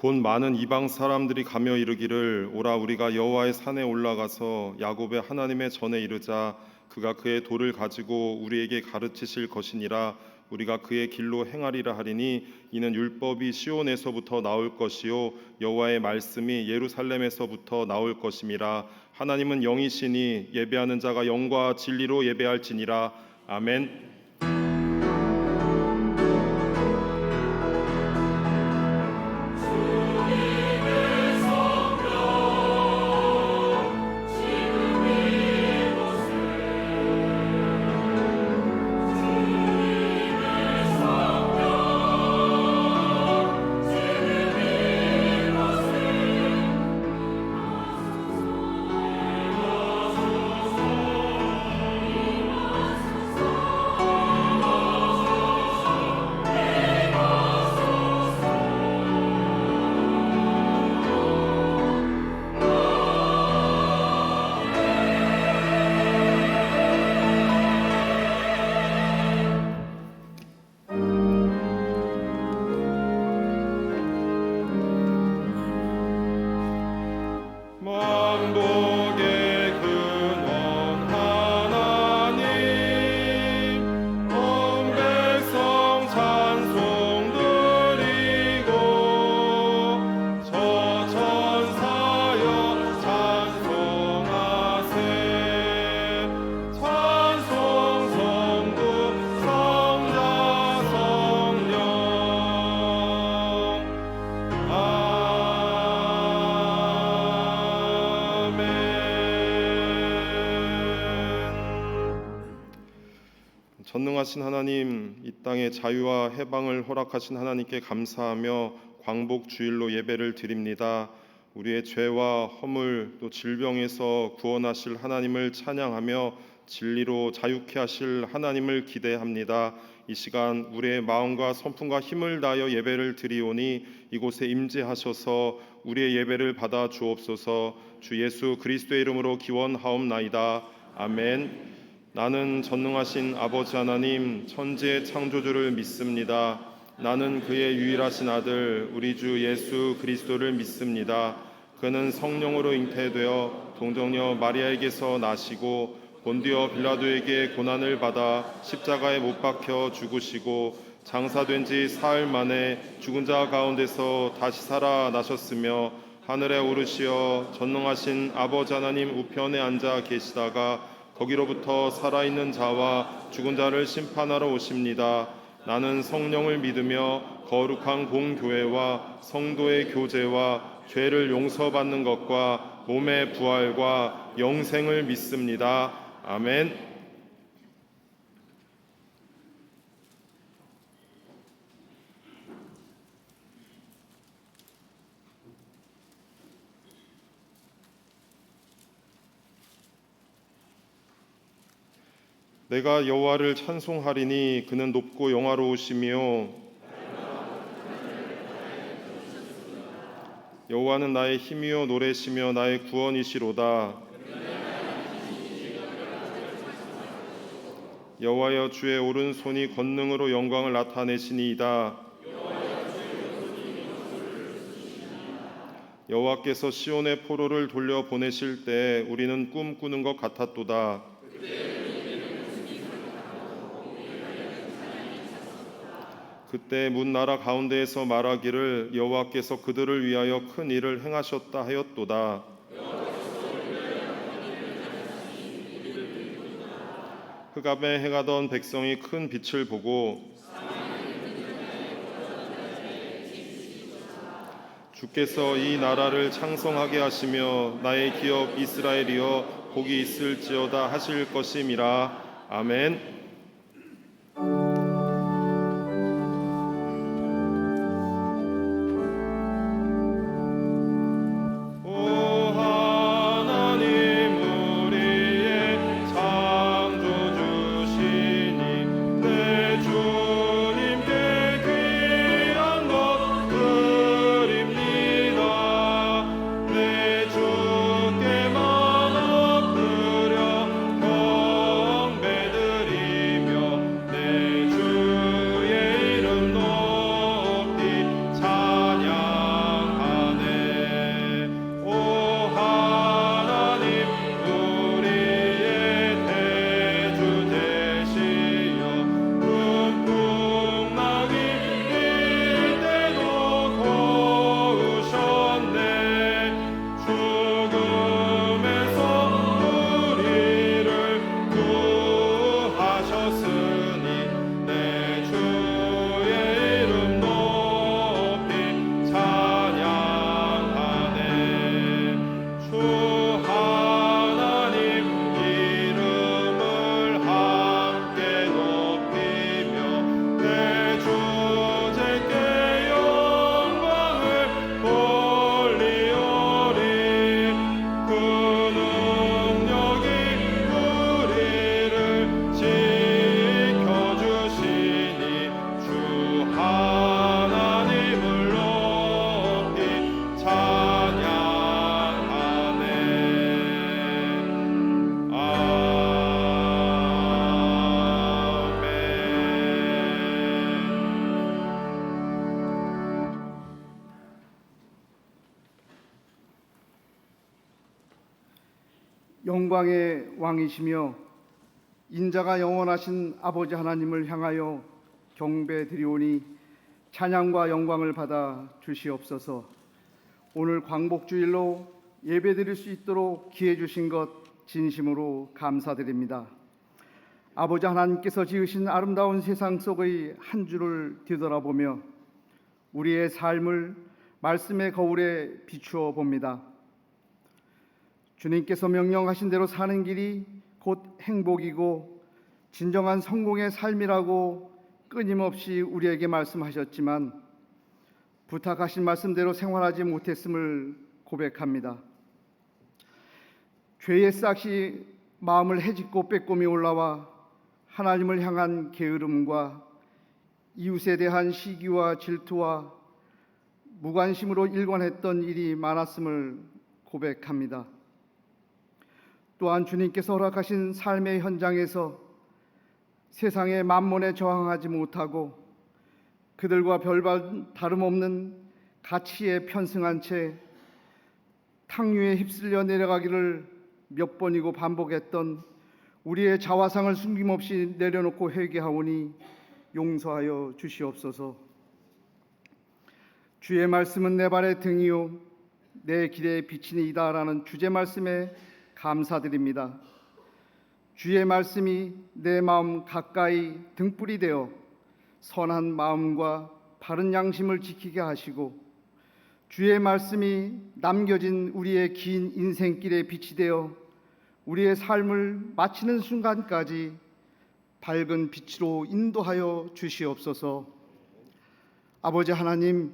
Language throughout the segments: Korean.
곧 많은 이방 사람들이 가며 이르기를 오라 우리가 여호와의 산에 올라가서 야곱의 하나님의 전에 이르자 그가 그의 돌을 가지고 우리에게 가르치실 것이니라. 우리가 그의 길로 행하리라 하리니 이는 율법이 시온에서부터 나올 것이요 여호와의 말씀이 예루살렘에서부터 나올 것임이라. 하나님은 영이시니 예배하는 자가 영과 진리로 예배할지니라. 아멘. 만복의 근원 하나님 온 백성 찬송 드리고 저 천사여 찬송하세. 찬송 성부 성자 성령 전능하신 하나님, 이 땅의 자유와 해방을 허락하신 하나님께 감사하며 광복 주일로 예배를 드립니다. 우리의 죄와 허물 또 질병에서 구원하실 하나님을 찬양하며 진리로 자유케 하실 하나님을 기대합니다. 이 시간 우리의 마음과 성품과 힘을 다하여 예배를 드리오니 이곳에 임재하셔서 우리의 예배를 받아 주옵소서. 주 예수 그리스도의 이름으로 기원하옵나이다. 아멘. 나는 전능하신 아버지 하나님 천지의 창조주를 믿습니다. 나는 그의 유일하신 아들 우리 주 예수 그리스도를 믿습니다. 그는 성령으로 잉태되어 동정녀 마리아에게서 나시고 본디오 빌라도에게 고난을 받아 십자가에 못 박혀 죽으시고 장사된 지 사흘 만에 죽은 자 가운데서 다시 살아나셨으며 하늘에 오르시어 전능하신 아버지 하나님 우편에 앉아 계시다가 거기로부터 살아있는 자와 죽은 자를 심판하러 오십니다. 나는 성령을 믿으며 거룩한 공교회와 성도의 교제와 죄를 용서받는 것과 몸의 부활과 영생을 믿습니다. 아멘. 내가 여호와를 찬송하리니 그는 높고 영화로우시며 여호와는 나의 힘이요 노래시며 나의 구원이시로다. 여호와여 주의 오른손이 권능으로 영광을 나타내시니이다. 여호와께서 시온의 포로를 돌려 보내실 때 우리는 꿈꾸는 것 같았도다. 그때 문 나라 가운데에서 말하기를 여호와께서 그들을 위하여 큰 일을 행하셨다 하였도다. 흑암에 행하던 백성이 큰 빛을 보고 주께서 이 나라를 창성하게 하시며 나의 기업 이스라엘이여 복이 있을지어다 하실 것임이라. 아멘. 내 영광의 왕이시며 인자가 영원하신 아버지 하나님을 향하여 경배드리오니 찬양과 영광을 받아 주시옵소서. 오늘 광복주일로 예배드릴 수 있도록 기회 주신 것 진심으로 감사드립니다. 아버지 하나님께서 지으신 아름다운 세상 속의 한 줄을 뒤돌아보며 우리의 삶을 말씀의 거울에 비추어 봅니다. 주님께서 명령하신 대로 사는 길이 곧 행복이고 진정한 성공의 삶이라고 끊임없이 우리에게 말씀하셨지만 부탁하신 말씀대로 생활하지 못했음을 고백합니다. 죄의 싹이 마음을 헤집고 빼꼼히 올라와 하나님을 향한 게으름과 이웃에 대한 시기와 질투와 무관심으로 일관했던 일이 많았음을 고백합니다. 또한 주님께서 허락하신 삶의 현장에서 세상의 만몬에 저항하지 못하고 그들과 별반 다름없는 가치에 편승한 채 탕류에 휩쓸려 내려가기를 몇 번이고 반복했던 우리의 자화상을 숨김없이 내려놓고 회개하오니 용서하여 주시옵소서. 주의 말씀은 내 발의 등이요 내 길의 빛이니이다라는 주제 말씀에 감사드립니다. 주의 말씀이 내 마음 가까이 등불이 되어 선한 마음과 바른 양심을 지키게 하시고 주의 말씀이 남겨진 우리의 긴 인생길에 빛이 되어 우리의 삶을 마치는 순간까지 밝은 빛으로 인도하여 주시옵소서. 아버지 하나님,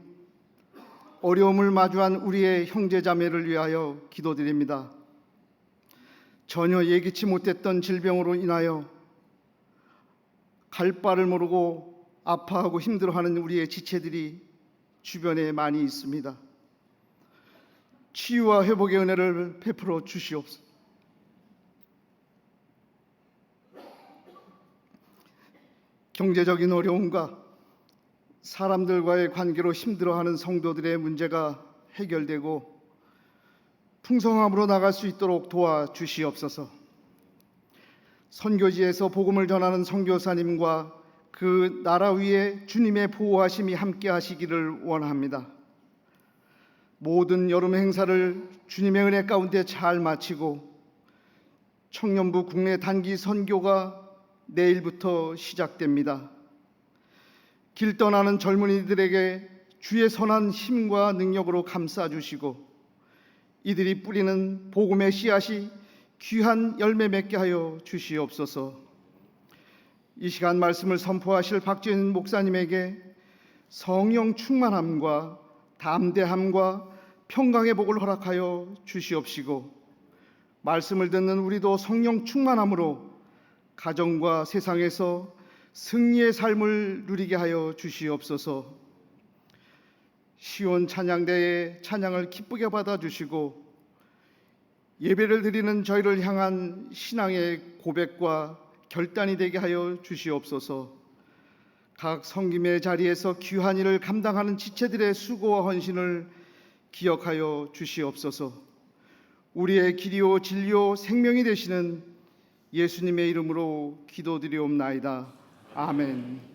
어려움을 마주한 우리의 형제자매를 위하여 기도드립니다. 전혀 예기치 못했던 질병으로 인하여 갈 바를 모르고 아파하고 힘들어하는 우리의 지체들이 주변에 많이 있습니다. 치유와 회복의 은혜를 베풀어 주시옵소서. 경제적인 어려움과 사람들과의 관계로 힘들어하는 성도들의 문제가 해결되고 풍성함으로 나갈 수 있도록 도와주시옵소서. 선교지에서 복음을 전하는 선교사님과 그 나라 위에 주님의 보호하심이 함께 하시기를 원합니다. 모든 여름 행사를 주님의 은혜 가운데 잘 마치고 청년부 국내 단기 선교가 내일부터 시작됩니다. 길 떠나는 젊은이들에게 주의 선한 힘과 능력으로 감싸주시고 이들이 뿌리는 복음의 씨앗이 귀한 열매 맺게 하여 주시옵소서. 이 시간 말씀을 선포하실 박지은 목사님에게 성령 충만함과 담대함과 평강의 복을 허락하여 주시옵시고 말씀을 듣는 우리도 성령 충만함으로 가정과 세상에서 승리의 삶을 누리게 하여 주시옵소서. 시온 찬양대의 찬양을 기쁘게 받아주시고 예배를 드리는 저희를 향한 신앙의 고백과 결단이 되게 하여 주시옵소서. 각 섬김의 자리에서 귀한 일을 감당하는 지체들의 수고와 헌신을 기억하여 주시옵소서. 우리의 길이요 진리요 생명이 되시는 예수님의 이름으로 기도드리옵나이다. 아멘.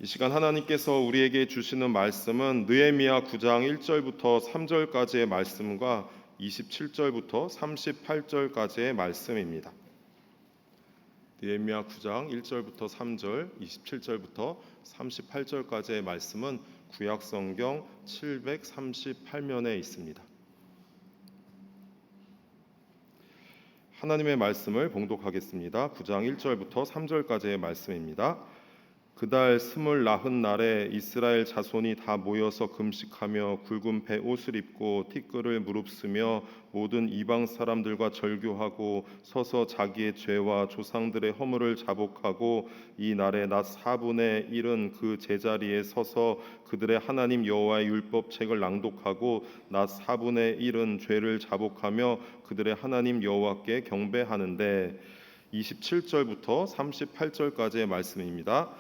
이 시간 하나님께서 우리에게 주시는 말씀은 느헤미야 9장 1절부터 3절까지의 말씀과 27절부터 38절까지의 말씀입니다. 느헤미야 9장 1절부터 3절, 27절부터 38절까지의 말씀은 구약 성경 738면에 있습니다. 하나님의 말씀을 봉독하겠습니다. 9장 1절부터 3절까지의 말씀입니다. 그달 29날에 이스라엘 자손이 다 모여서 금식하며 굵은 베옷을 입고 티끌을 무릅쓰며 모든 이방 사람들과 절규하고 서서 자기의 죄와 조상들의 허물을 자복하고 이 날에 낮 4분의 1은 그 제자리에 서서 그들의 하나님 여호와의 율법책을 낭독하고 낮 4분의 1은 죄를 자복하며 그들의 하나님 여호와께 경배하는데 27절부터 38절까지의 말씀입니다.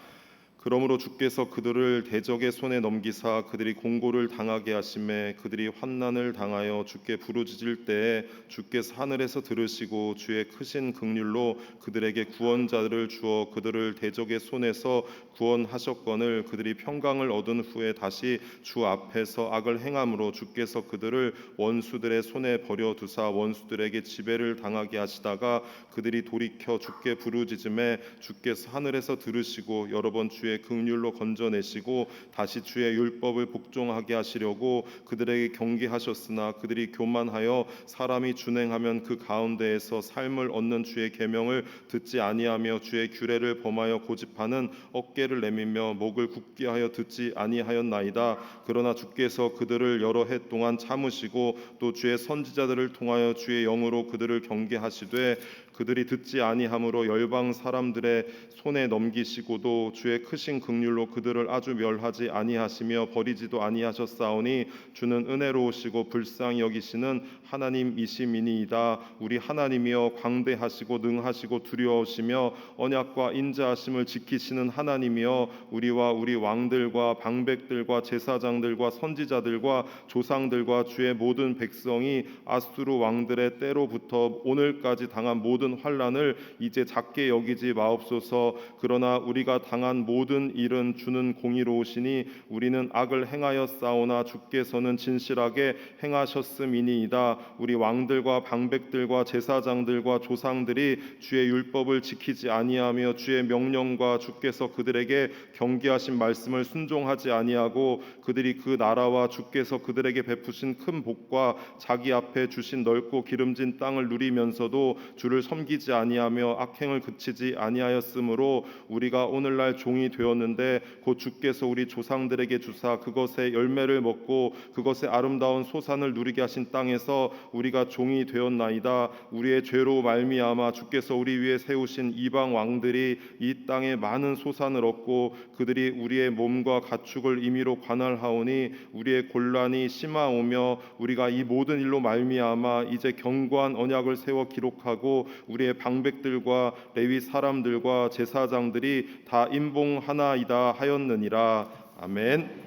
그러므로 주께서 그들을 대적의 손에 넘기사 그들이 공고를 당하게 하심에 그들이 환난을 당하여 주께 부르짖을 때에 주께서 하늘에서 들으시고 주의 크신 긍휼로 그들에게 구원자를 주어 그들을 대적의 손에서 구원하셨거늘 그들이 평강을 얻은 후에 다시 주 앞에서 악을 행함으로 주께서 그들을 원수들의 손에 버려두사 원수들에게 지배를 당하게 하시다가 그들이 돌이켜 주께 부르짖음에 주께서 하늘에서 들으시고 여러 번 주의 긍휼로 건져내시고 다시 주의 율법을 복종하게 하시려고 그들에게 경계하셨으나 그들이 교만하여 사람이 준행하면 그 가운데에서 삶을 얻는 주의 계명을 듣지 아니하며 주의 규례를 범하여 고집하는 어깨를 내밀며 목을 굳게 하여 듣지 아니하였나이다. 그러나 주께서 그들을 여러 해 동안 참으시고 또 주의 선지자들을 통하여 주의 영으로 그들을 경계하시되 그들이 듣지 아니함으로 열방 사람들의 손에 넘기시고도 주의 크신 긍휼로 그들을 아주 멸하지 아니하시며 버리지도 아니하셨사오니 주는 은혜로우시고 불쌍히 여기시는 하나님이시미니이다. 우리 하나님이여 광대하시고 능하시고 두려우시며 언약과 인자하심을 지키시는 하나님이여 우리와 우리 왕들과 방백들과 제사장들과 선지자들과 조상들과 주의 모든 백성이 아수르 왕들의 때로부터 오늘까지 당한 모든 환난을 이제 작게 여기지 마옵소서. 그러나 우리가 당한 모든 일은 주는 공의로우시니 우리는 악을 행하였사오나 주께서는 진실하게 행하셨음이니이다. 우리 왕들과 방백들과 제사장들과 조상들이 주의 율법을 지키지 아니하며 주의 명령과 주께서 그들에게 경계하신 말씀을 순종하지 아니하고 그들이 그 나라와 주께서 그들에게 베푸신 큰 복과 자기 앞에 주신 넓고 기름진 땅을 누리면서도 주를 섬기지 아니하며 악행을 그치지 아니하였으므로 우리가 오늘날 종이 되었는데 곧 주께서 우리 조상들에게 주사 그것의 열매를 먹고 그것의 아름다운 소산을 누리게 하신 땅에서 우리가 종이 되었나이다. 우리의 죄로 말미암아 주께서 우리 위에 세우신 이방 왕들이 이 땅에 많은 소산을 얻고 그들이 우리의 몸과 가축을 임의로 관할하오니 우리의 곤란이 심하오며 우리가 이 모든 일로 말미암아 이제 견고한 언약을 세워 기록하고 우리의 방백들과 레위 사람들과 제사장들이 다 임봉하나이다 하였느니라. 아멘.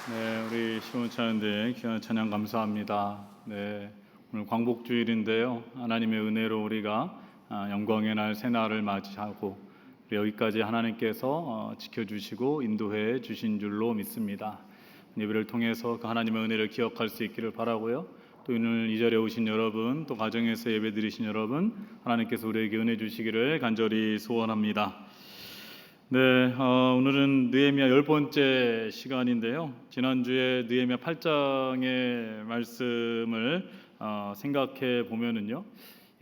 네, 우리 시원찬양대 귀한 찬양 감사합니다. 네, 오늘 광복주일인데요. 하나님의 은혜로 우리가 영광의 날 새날을 맞이하고 여기까지 하나님께서 지켜주시고 인도해 주신 줄로 믿습니다. 예배를 통해서 그 하나님의 은혜를 기억할 수 있기를 바라고요. 또 오늘 이 자리에 오신 여러분, 또 가정에서 예배 드리신 여러분, 하나님께서 우리에게 은혜 주시기를 간절히 소원합니다. 네, 오늘은 느헤미야 10번째 시간인데요. 지난주에 느헤미야 8장의 말씀을 생각해 보면은요,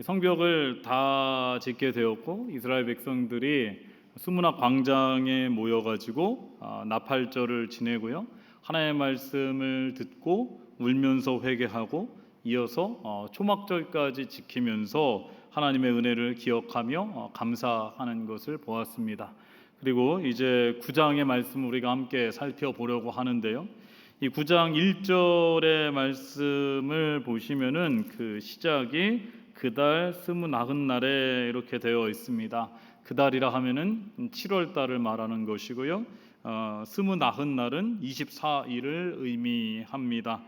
성벽을 다 짓게 되었고 이스라엘 백성들이 수문학 광장에 모여가지고 나팔절을 지내고요, 하나님의 말씀을 듣고 울면서 회개하고 이어서 초막절까지 지키면서 하나님의 은혜를 기억하며 감사하는 것을 보았습니다. 그리고 이제 9장의 말씀을 우리가 함께 살펴보려고 하는데요. 이 9장 1절의 말씀을 보시면은 그 시작이 그달 스무 나흔 날에 이렇게 되어 있습니다. 그달이라 하면은 7월 달을 말하는 것이고요. 스무 나흔 날은 24일을 의미합니다.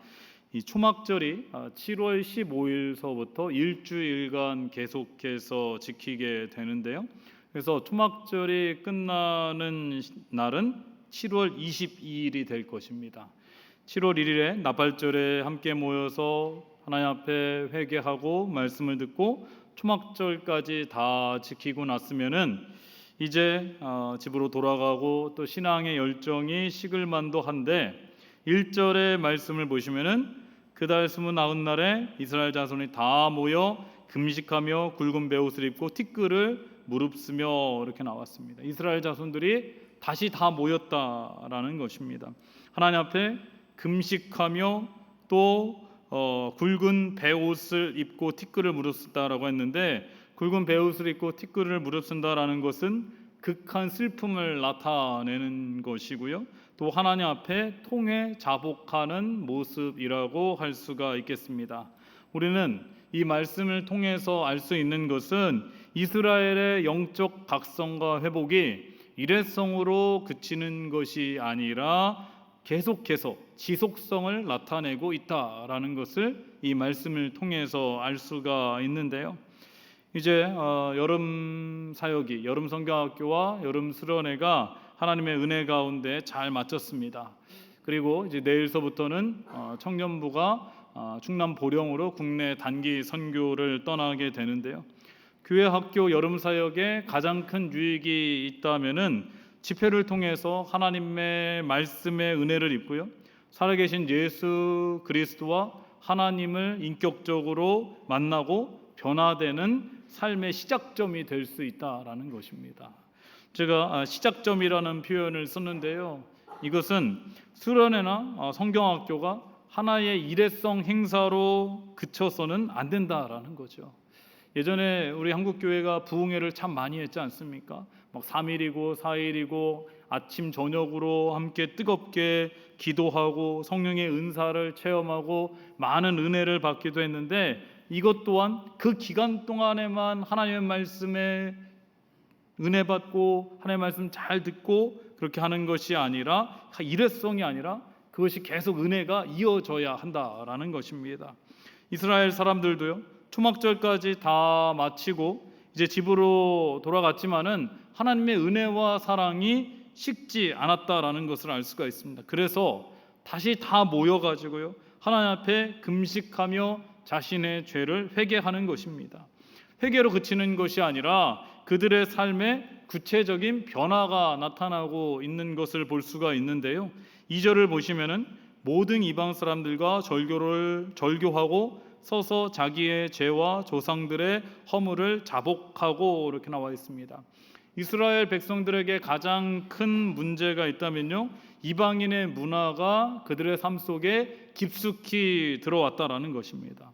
이 초막절이 7월 15일서부터 일주일간 계속해서 지키게 되는데요. 그래서 초막절이 끝나는 날은 7월 22일이 될 것입니다. 7월 1일에 나팔절에 함께 모여서 하나님 앞에 회개하고 말씀을 듣고 초막절까지 다 지키고 났으면은 이제 집으로 돌아가고 또 신앙의 열정이 식을 만도 한데 1절의 말씀을 보시면은 그달 스무 나흔 날에 이스라엘 자손이 다 모여 금식하며 굵은 베옷을 입고 티끌을 무릅쓰며 이렇게 나왔습니다. 이스라엘 자손들이 다시 다 모였다라는 것입니다. 하나님 앞에 금식하며 또 굵은 베옷을 입고 티끌을 무릅쓴다라고 했는데, 굵은 베옷을 입고 티끌을 무릅쓴다라는 것은 극한 슬픔을 나타내는 것이고요, 또 하나님 앞에 통회 자복하는 모습이라고 할 수가 있겠습니다. 우리는 이 말씀을 통해서 알 수 있는 것은 이스라엘의 영적 각성과 회복이 일회성으로 그치는 것이 아니라 계속해서 지속성을 나타내고 있다라는 것을 이 말씀을 통해서 알 수가 있는데요. 이제 여름 사역이, 여름 성경학교와 여름 수련회가 하나님의 은혜 가운데 잘 마쳤습니다. 그리고 이제 내일서부터는 청년부가 충남 보령으로 국내 단기 선교를 떠나게 되는데요. 교회 학교 여름 사역에 가장 큰 유익이 있다면은 집회를 통해서 하나님의 말씀의 은혜를 입고요, 살아계신 예수 그리스도와 하나님을 인격적으로 만나고 변화되는 삶의 시작점이 될 수 있다라는 것입니다. 제가 시작점이라는 표현을 썼는데요, 이것은 수련회나 성경학교가 하나의 일회성 행사로 그쳐서는 안 된다라는 거죠. 예전에 우리 한국교회가 부흥회를 참 많이 했지 않습니까? 막 3일이고 4일이고 아침 저녁으로 함께 뜨겁게 기도하고 성령의 은사를 체험하고 많은 은혜를 받기도 했는데, 이것 또한 그 기간 동안에만 하나님의 말씀에 은혜 받고 하나님의 말씀 잘 듣고 그렇게 하는 것이 아니라, 일회성이 아니라 그것이 계속 은혜가 이어져야 한다라는 것입니다. 이스라엘 사람들도요, 초막절까지 다 마치고 이제 집으로 돌아갔지만은 하나님의 은혜와 사랑이 식지 않았다라는 것을 알 수가 있습니다. 그래서 다시 다 모여가지고요, 하나님 앞에 금식하며 자신의 죄를 회개하는 것입니다. 회개로 그치는 것이 아니라 그들의 삶에 구체적인 변화가 나타나고 있는 것을 볼 수가 있는데요. 2절을 보시면은 모든 이방 사람들과 절교하고 서서 자기의 죄와 조상들의 허물을 자복하고 이렇게 나와 있습니다. 이스라엘 백성들에게 가장 큰 문제가 있다면요, 이방인의 문화가 그들의 삶 속에 깊숙이 들어왔다라는 것입니다.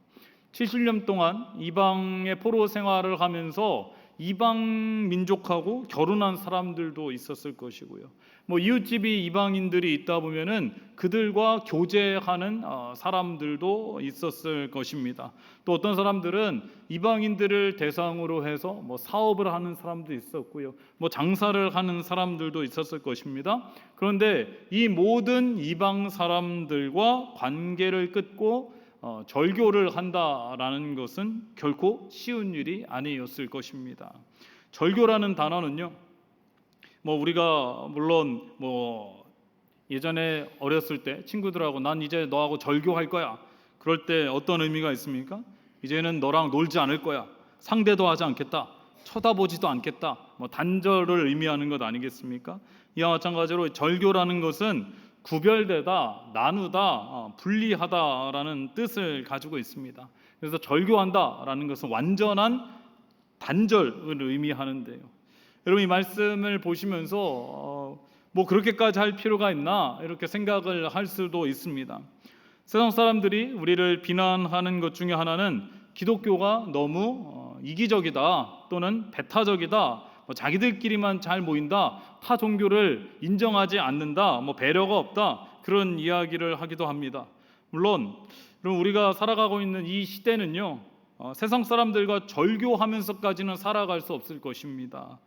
70년 동안 이방의 포로 생활을 하면서 이방 민족하고 결혼한 사람들도 있었을 것이고요, 뭐 이웃집이 이방인들이 있다 보면은 그들과 교제하는 사람들도 있었을 것입니다. 또 어떤 사람들은 이방인들을 대상으로 해서 뭐 사업을 하는 사람도 있었고요, 뭐 장사를 하는 사람들도 있었을 것입니다. 그런데 이 모든 이방 사람들과 관계를 끊고 절교를 한다라는 것은 결코 쉬운 일이 아니었을 것입니다. 절교라는 단어는요, 뭐 우리가 물론 뭐 예전에 어렸을 때 친구들하고 난 이제 너하고 절교할 거야, 그럴 때 어떤 의미가 있습니까? 이제는 너랑 놀지 않을 거야, 상대도 하지 않겠다, 쳐다보지도 않겠다, 뭐 단절을 의미하는 것 아니겠습니까? 이와 마찬가지로 절교라는 것은 구별되다, 나누다, 분리하다라는 뜻을 가지고 있습니다. 그래서 절교한다라는 것은 완전한 단절을 의미하는데요. 여러분, 이 말씀을 보시면서 뭐 그렇게까지 할 필요가 있나 이렇게 생각을 할 수도 있습니다. 세상 사람들이 우리를 비난하는 것 중에 하나는 기독교가 너무 이기적이다, 또는 배타적이다, 뭐 자기들끼리만 잘 모인다, 타 종교를 인정하지 않는다, 뭐 배려가 없다, 그런 이야기를 하기도 합니다. 물론 그럼 우리가 살아가고 있는 이 시대는요, 세상 사람들과 절교하면서까지는 살아갈 수 없을 것입니다.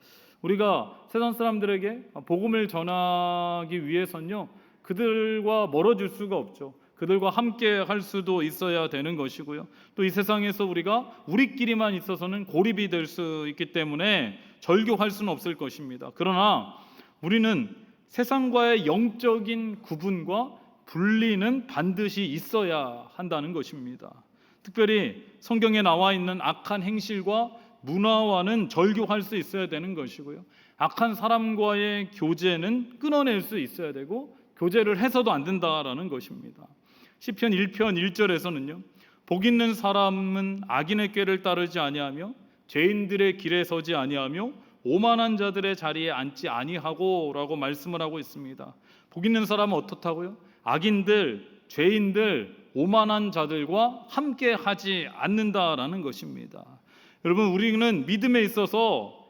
우리가 세상 사람들에게 복음을 전하기 위해서는요, 그들과 멀어질 수가 없죠. 그들과 함께 할 수도 있어야 되는 것이고요. 또 이 세상에서 우리가 우리끼리만 있어서는 고립이 될 수 있기 때문에 절교할 수는 없을 것입니다. 그러나 우리는 세상과의 영적인 구분과 분리는 반드시 있어야 한다는 것입니다. 특별히 성경에 나와 있는 악한 행실과 문화와는 절교할 수 있어야 되는 것이고요, 악한 사람과의 교제는 끊어낼 수 있어야 되고 교제를 해서도 안 된다라는 것입니다. 시편 1편 1절에서는요, 복 있는 사람은 악인의 꾀를 따르지 아니하며 죄인들의 길에 서지 아니하며 오만한 자들의 자리에 앉지 아니하고 라고 말씀을 하고 있습니다. 복 있는 사람은 어떻다고요? 악인들, 죄인들, 오만한 자들과 함께 하지 않는다라는 것입니다. 여러분, 우리는 믿음에 있어서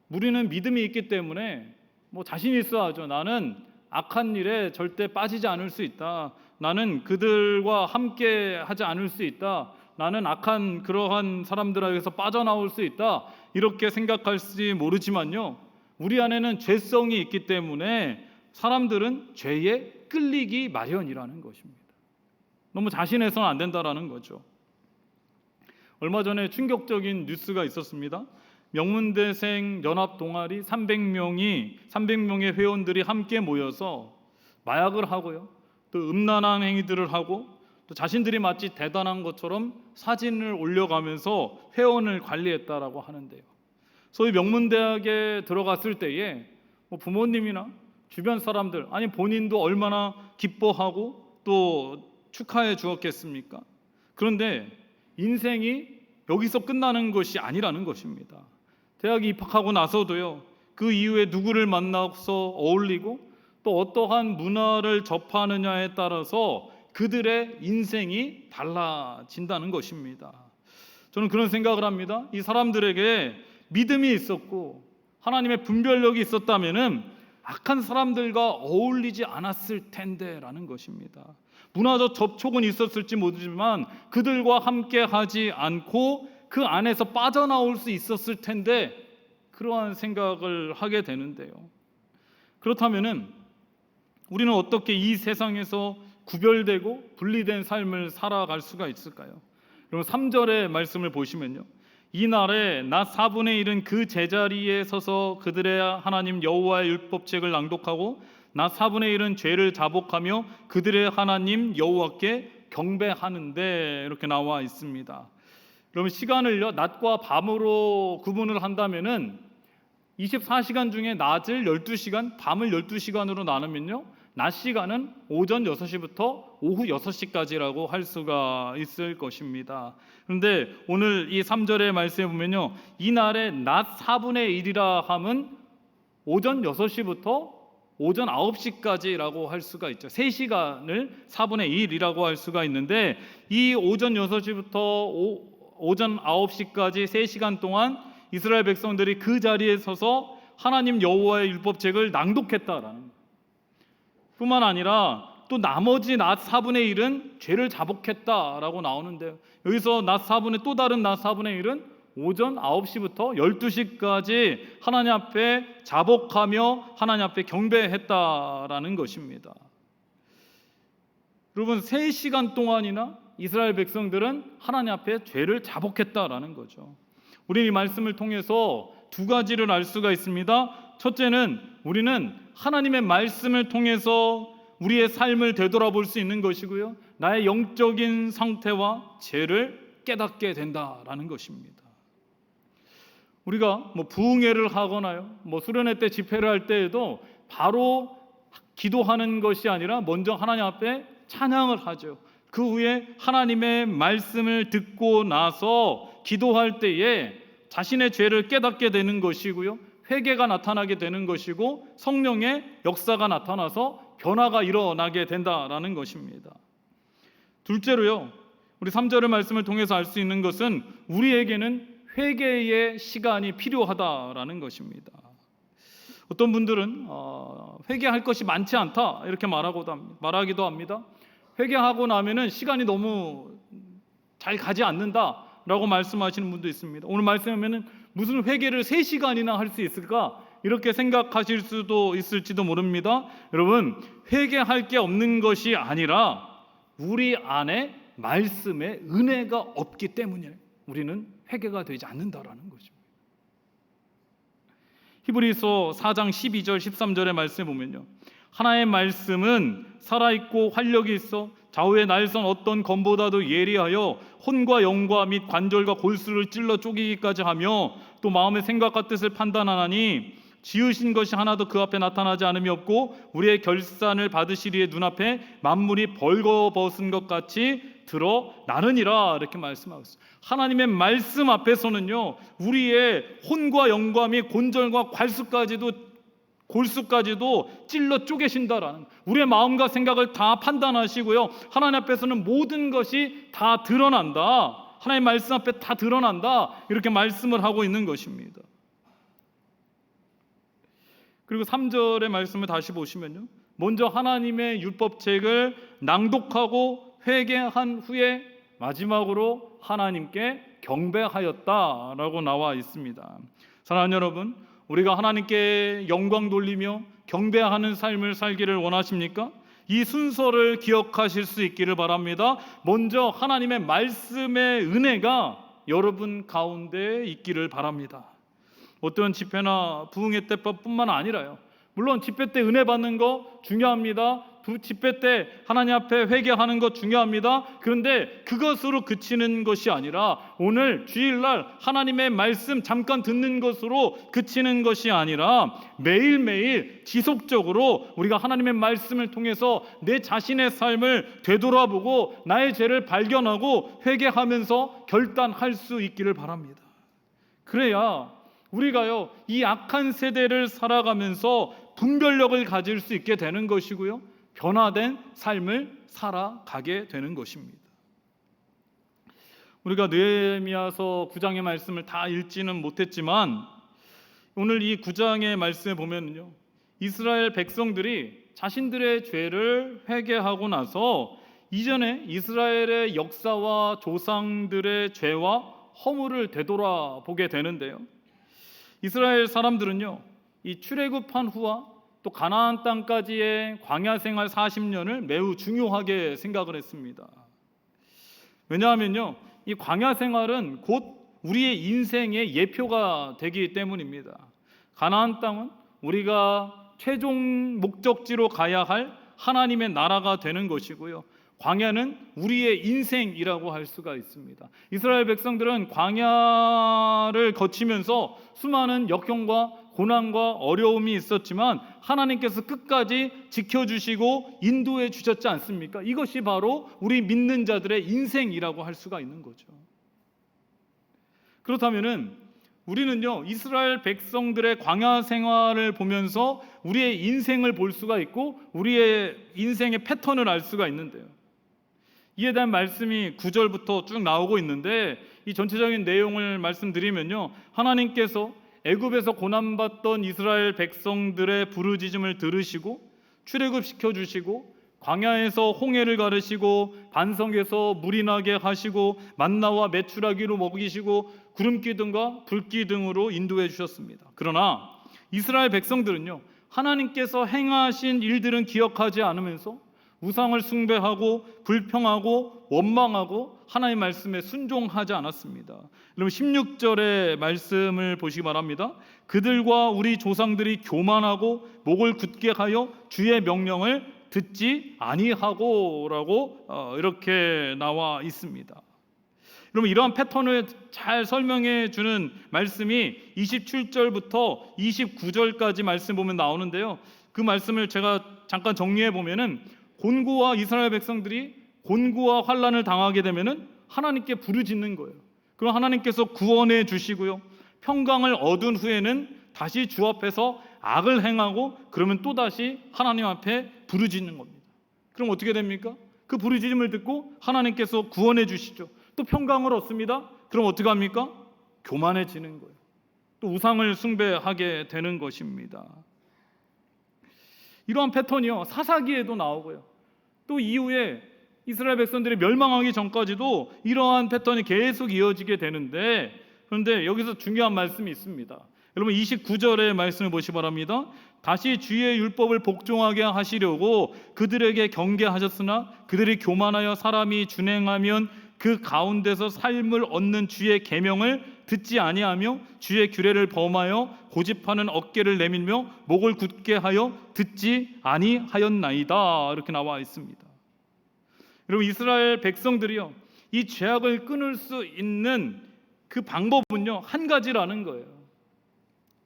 우리는 믿음이 있기 때문에 뭐 자신 있어 하죠. 나는 악한 일에 절대 빠지지 않을 수 있다, 나는 그들과 함께 하지 않을 수 있다, 나는 악한 그러한 사람들에게서 빠져나올 수 있다, 이렇게 생각할지 모르지만요, 우리 안에는 죄성이 있기 때문에 사람들은 죄에 끌리기 마련이라는 것입니다. 너무 자신해서는 안 된다라는 거죠. 얼마 전에 충격적인 뉴스가 있었습니다. 명문대생 연합 동아리 300명의 회원들이 함께 모여서 마약을 하고요, 또 음란한 행위들을 하고, 또 자신들이 마치 대단한 것처럼 사진을 올려가면서 회원을 관리했다라고 하는데요. 소위 명문대학에 들어갔을 때에 뭐 부모님이나 주변 사람들, 아니 본인도 얼마나 기뻐하고 또 축하해 주었겠습니까? 그런데 인생이 여기서 끝나는 것이 아니라는 것입니다. 대학에 입학하고 나서도요, 그 이후에 누구를 만나서 어울리고 또 어떠한 문화를 접하느냐에 따라서 그들의 인생이 달라진다는 것입니다. 저는 그런 생각을 합니다. 이 사람들에게 믿음이 있었고 하나님의 분별력이 있었다면은 악한 사람들과 어울리지 않았을 텐데라는 것입니다. 문화적 접촉은 있었을지 모르지만 그들과 함께 하지 않고 그 안에서 빠져나올 수 있었을 텐데, 그러한 생각을 하게 되는데요. 그렇다면은 우리는 어떻게 이 세상에서 구별되고 분리된 삶을 살아갈 수가 있을까요? 여러분, 3절의 말씀을 보시면요, 이날에 낮 4분의 1은 그 제자리에 서서 그들의 하나님 여호와의 율법책을 낭독하고 낮 4분의 1은 죄를 자복하며 그들의 하나님 여호와께 경배하는데, 이렇게 나와 있습니다. 그러면 시간을요, 낮과 밤으로 구분을 한다면은 24시간 중에 낮을 12시간, 밤을 12시간으로 나누면요, 낮 시간은 오전 6시부터 오후 6시까지라고 할 수가 있을 것입니다. 그런데 오늘 이 3절의 말씀에 보면요, 이날의 낮 4분의 1이라 함은 오전 6시부터 오전 9시까지라고 할 수가 있죠. 3시간을 4분의 1이라고 할 수가 있는데, 이 오전 6시부터 오전 9시까지 3시간 동안 이스라엘 백성들이 그 자리에 서서 하나님 여호와의 율법책을 낭독했다라는 거예요. 뿐만 아니라 또 나머지 낫 4분의 1은 죄를 자복했다라고 나오는데요. 여기서 낫 4분의 또 다른 낫 4분의 1은 오전 9시부터 12시까지 하나님 앞에 자복하며 하나님 앞에 경배했다라는 것입니다. 여러분 3시간 동안이나 이스라엘 백성들은 하나님 앞에 죄를 자복했다라는 거죠. 우리는 이 말씀을 통해서 두 가지를 알 수가 있습니다. 첫째는 우리는 하나님의 말씀을 통해서 우리의 삶을 되돌아볼 수 있는 것이고요. 나의 영적인 상태와 죄를 깨닫게 된다라는 것입니다. 우리가 부흥회를 하거나요, 수련회 때 집회를 할 때에도 바로 기도하는 것이 아니라 먼저 하나님 앞에 찬양을 하죠. 그 후에 하나님의 말씀을 듣고 나서 기도할 때에 자신의 죄를 깨닫게 되는 것이고요. 회개가 나타나게 되는 것이고 성령의 역사가 나타나서 변화가 일어나게 된다라는 것입니다. 둘째로요, 우리 3절의 말씀을 통해서 알 수 있는 것은 우리에게는 회개의 시간이 필요하다라는 것입니다. 어떤 분들은 회개할 것이 많지 않다 이렇게 말하기도 합니다. 회개하고 나면은 시간이 너무 잘 가지 않는다라고 말씀하시는 분도 있습니다. 오늘 말씀하면은 무슨 회개를 3시간이나 할 수 있을까? 이렇게 생각하실 수도 있을지도 모릅니다. 여러분, 회개할 게 없는 것이 아니라 우리 안에 말씀의 은혜가 없기 때문에 우리는 회개가 되지 않는다라는 것입니다. 히브리서 4장 12절 13절의 말씀에 보면요, 하나의 말씀은 살아있고 활력이 있어 좌우의 날선 어떤 검보다도 예리하여 혼과 영과 및 관절과 골수를 찔러 쪼개기까지 하며 또 마음의 생각과 뜻을 판단하나니 지으신 것이 하나도 그 앞에 나타나지 않음이 없고 우리의 결산을 받으시리에 눈앞에 만물이 벌거벗은 것 같이 드러나느니라 이렇게 말씀하고 있어요. 하나님의 말씀 앞에서는요, 우리의 혼과 영과 및 곤절과 골수까지도 찔러 쪼개신다라는, 우리의 마음과 생각을 다 판단하시고요, 하나님 앞에서는 모든 것이 다 드러난다, 하나님의 말씀 앞에 다 드러난다 이렇게 말씀을 하고 있는 것입니다. 그리고 3절의 말씀을 다시 보시면요, 먼저 하나님의 율법책을 낭독하고 회개한 후에 마지막으로 하나님께 경배하였다라고 나와 있습니다. 사랑하는 여러분, 우리가 하나님께 영광 돌리며 경배하는 삶을 살기를 원하십니까? 이 순서를 기억하실 수 있기를 바랍니다. 먼저 하나님의 말씀의 은혜가 여러분 가운데 있기를 바랍니다. 어떤 집회나 부흥회 때뿐만 아니라요, 물론 집회 때 은혜 받는 거 중요합니다. 집회 때 하나님 앞에 회개하는 것 중요합니다. 그런데 그것으로 그치는 것이 아니라 오늘 주일날 하나님의 말씀 잠깐 듣는 것으로 그치는 것이 아니라 매일매일 지속적으로 우리가 하나님의 말씀을 통해서 내 자신의 삶을 되돌아보고 나의 죄를 발견하고 회개하면서 결단할 수 있기를 바랍니다. 그래야 우리가요, 이 악한 세대를 살아가면서 분별력을 가질 수 있게 되는 것이고요, 변화된 삶을 살아가게 되는 것입니다. 우리가 느헤미야서 9장의 말씀을 다 읽지는 못했지만 오늘 이 9장의 말씀에 보면요, 이스라엘 백성들이 자신들의 죄를 회개하고 나서 이전에 이스라엘의 역사와 조상들의 죄와 허물을 되돌아보게 되는데요, 이스라엘 사람들은요, 이 출애굽한 후와 또 가나안 땅까지의 광야 생활 40년을 매우 중요하게 생각을 했습니다. 왜냐하면요, 이 광야 생활은 곧 우리의 인생의 예표가 되기 때문입니다. 가나안 땅은 우리가 최종 목적지로 가야 할 하나님의 나라가 되는 것이고요, 광야는 우리의 인생이라고 할 수가 있습니다. 이스라엘 백성들은 광야를 거치면서 수많은 역경과 고난과 어려움이 있었지만 하나님께서 끝까지 지켜주시고 인도해 주셨지 않습니까? 이것이 바로 우리 믿는 자들의 인생이라고 할 수가 있는 거죠. 그렇다면은 우리는요, 이스라엘 백성들의 광야 생활을 보면서 우리의 인생을 볼 수가 있고 우리의 인생의 패턴을 알 수가 있는데요, 이에 대한 말씀이 9절부터 쭉 나오고 있는데 이 전체적인 내용을 말씀드리면요, 하나님께서 애굽에서 고난받던 이스라엘 백성들의 부르짖음을 들으시고 출애굽시켜 주시고 광야에서 홍해를 가르시고 반석에서 물이 나게 하시고 만나와 메추라기로 먹이시고 구름기둥과 불기둥으로 인도해 주셨습니다. 그러나 이스라엘 백성들은요, 하나님께서 행하신 일들은 기억하지 않으면서 우상을 숭배하고 불평하고 원망하고 하나님의 말씀에 순종하지 않았습니다. 여러분 16절의 말씀을 보시기 바랍니다. 그들과 우리 조상들이 교만하고 목을 굳게 하여 주의 명령을 듣지 아니하고라고 이렇게 나와 있습니다. 여러분 이러한 패턴을 잘 설명해 주는 말씀이 27절부터 29절까지 말씀 보면 나오는데요. 그 말씀을 제가 잠깐 정리해 보면은 곤고와 이스라엘 백성들이 곤고와 환난을 당하게 되면은 하나님께 부르짖는 거예요. 그럼 하나님께서 구원해 주시고요. 평강을 얻은 후에는 다시 주 앞에서 악을 행하고 그러면 또다시 하나님 앞에 부르짖는 겁니다. 그럼 어떻게 됩니까? 그 부르짖음을 듣고 하나님께서 구원해 주시죠. 또 평강을 얻습니다. 그럼 어떻게 합니까? 교만해지는 거예요. 또 우상을 숭배하게 되는 것입니다. 이러한 패턴이요 사사기에도 나오고요. 또 이후에 이스라엘 백성들이 멸망하기 전까지도 이러한 패턴이 계속 이어지게 되는데, 그런데 여기서 중요한 말씀이 있습니다. 여러분 29절의 말씀을 보시기 바랍니다. 다시 주의 율법을 복종하게 하시려고 그들에게 경계하셨으나 그들이 교만하여 사람이 준행하면 그 가운데서 삶을 얻는 주의 계명을 듣지 아니하며 주의 규례를 범하여 고집하는 어깨를 내밀며 목을 굳게 하여 듣지 아니하였나이다. 이렇게 나와 있습니다. 여러분 이스라엘 백성들이요 이 죄악을 끊을 수 있는 그 방법은요 한 가지라는 거예요.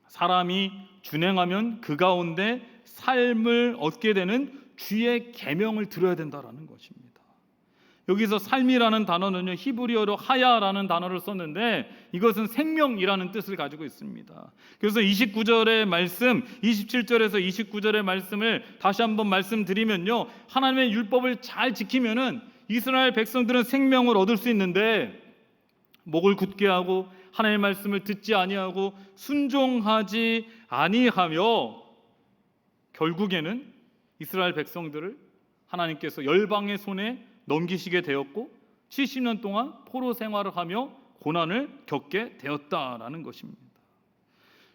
사람이 준행하면 그 가운데 삶을 얻게 되는 주의 계명을 들어야 된다라는 것입니다. 여기서 삶이라는 단어는요 히브리어로 하야라는 단어를 썼는데 이것은 생명이라는 뜻을 가지고 있습니다. 그래서 29절의 말씀, 27절에서 29절의 말씀을 다시 한번 말씀드리면요, 하나님의 율법을 잘 지키면은 이스라엘 백성들은 생명을 얻을 수 있는데 목을 굳게 하고 하나님의 말씀을 듣지 아니하고 순종하지 아니하며 결국에는 이스라엘 백성들을 하나님께서 열방의 손에 넘기시게 되었고 70년 동안 포로 생활을 하며 고난을 겪게 되었다라는 것입니다.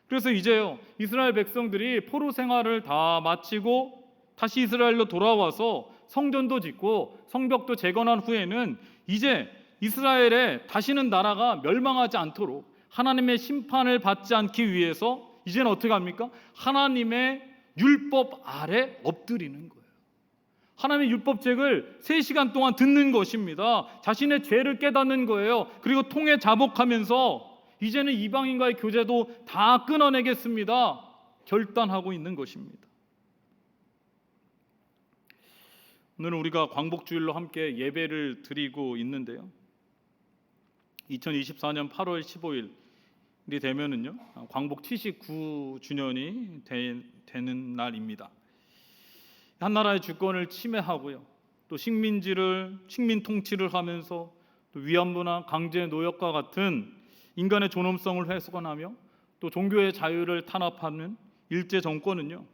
그래서 이제요 이스라엘 백성들이 포로 생활을 다 마치고 다시 이스라엘로 돌아와서 성전도 짓고 성벽도 재건한 후에는 이제 이스라엘의 다시는 나라가 멸망하지 않도록 하나님의 심판을 받지 않기 위해서 이제는 어떻게 합니까? 하나님의 율법 아래 엎드리는 거예요. 하나님의 율법책을 3시간 동안 듣는 것입니다. 자신의 죄를 깨닫는 거예요. 그리고 통해 자복하면서 이제는 이방인과의 교제도 다 끊어내겠습니다. 결단하고 있는 것입니다. 오늘은 우리가 광복주일로 함께 예배를 드리고 있는데요. 2024년 8월 15일이 되면은요 광복 79주년이 되는 날입니다. 한 나라의 주권을 침해하고요, 또 식민 통치를 하면서 또 위안부나 강제 노역과 같은 인간의 존엄성을 훼손하며 또 종교의 자유를 탄압하는 일제 정권은요